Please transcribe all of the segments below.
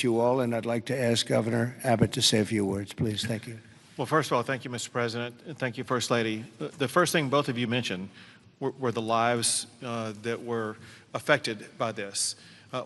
you all, and I'd like to ask Governor Abbott to say a few words, please. Thank you. Well, first of all, thank you, Mr. President, and thank you, First Lady. The first thing both of you mentioned were the lives that were affected by this.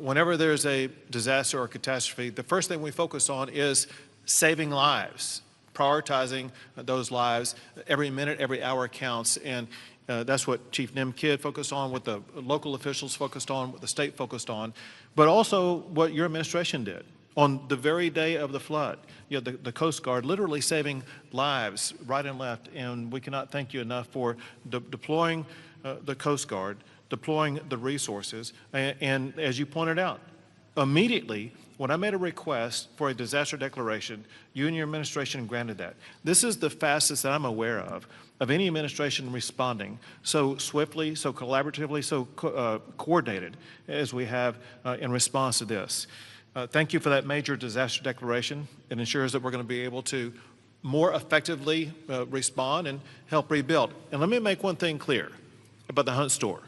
Whenever there's a disaster or catastrophe, the first thing we focus on is saving lives, prioritizing those lives. Every minute, every hour counts, and that's what Chief Nimkid focused on, what the local officials focused on, what the state focused on, but also what your administration did. On the very day of the flood, you know, the Coast Guard literally saving lives right and left, and we cannot thank you enough for deploying the Coast Guard, deploying the resources, and as you pointed out, immediately when I made a request for a disaster declaration, you and your administration granted that. This is the fastest that I'm aware of any administration responding so swiftly, so collaboratively, so coordinated as we have in response to this. Thank you for that major disaster declaration. It ensures that we're going to be able to more effectively respond and help rebuild. And let me make one thing clear about the Hunt store.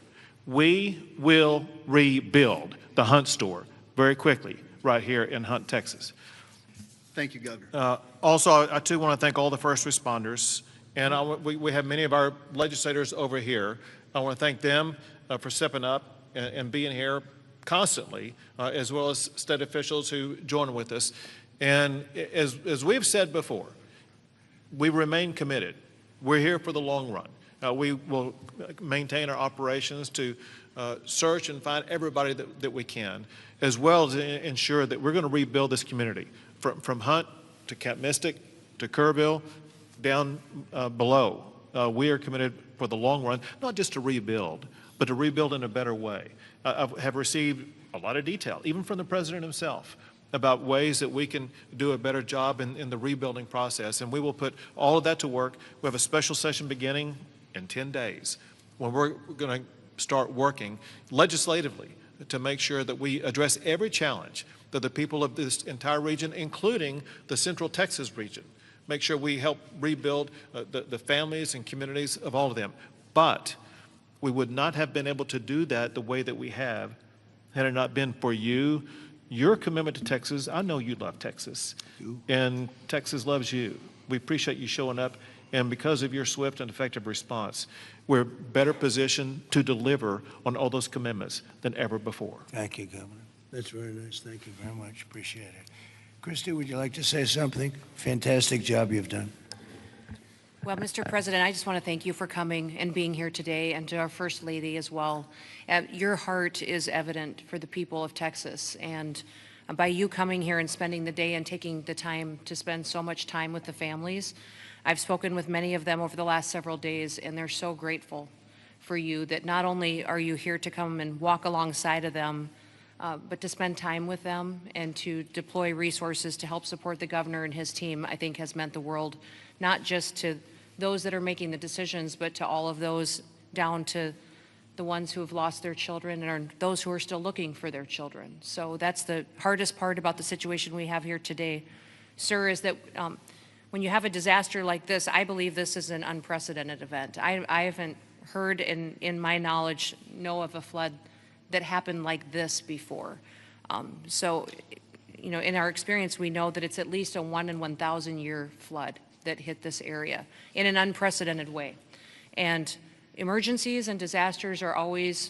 We will rebuild the Hunt store very quickly right here in Hunt, Texas. Thank you, Governor. Also, I too want to thank all the first responders. And we have many of our legislators over here. I want to thank them for stepping up and being here constantly, as well as state officials who join with us. And as we've said before, we remain committed. We're here for the long run. We will maintain our operations to search and find everybody that we can, as well as ensure that we're going to rebuild this community from Hunt to Camp Mystic to Kerrville down below. We are committed for the long run, not just to rebuild, but to rebuild in a better way. I have received a lot of detail, even from the President himself, about ways that we can do a better job in the rebuilding process, and we will put all of that to work. We have a special session beginning in 10 days when we're going to start working legislatively to make sure that we address every challenge that the people of this entire region, including the Central Texas region, make sure we help rebuild the families and communities of all of them. But we would not have been able to do that the way that we have had it not been for you, your commitment to Texas. I know you love Texas, and Texas loves you. We appreciate you showing up, and because of your swift and effective response, we're better positioned to deliver on all those commitments than ever before. Thank you, Governor. That's very nice. Thank you very much. Appreciate it. Christy, would you like to say something? Fantastic job you've done. Well, Mr. President, I just want to thank you for coming and being here today, and to our First Lady as well. Your heart is evident for the people of Texas, and by you coming here and spending the day and taking the time to spend so much time with the families, I've spoken with many of them over the last several days, and they're so grateful for you that not only are you here to come and walk alongside of them, but to spend time with them and to deploy resources to help support the governor and his team, I think has meant the world, not just to those that are making the decisions, but to all of those down to the ones who have lost their children and those who are still looking for their children. So that's the hardest part about the situation we have here today, sir, is that when you have a disaster like this, I believe this is an unprecedented event. I haven't heard in my knowledge, know of a flood that happened like this before. So, you know, in our experience, we know that it's at least a 1 in 1,000 year flood that hit this area in an unprecedented way. And emergencies and disasters are always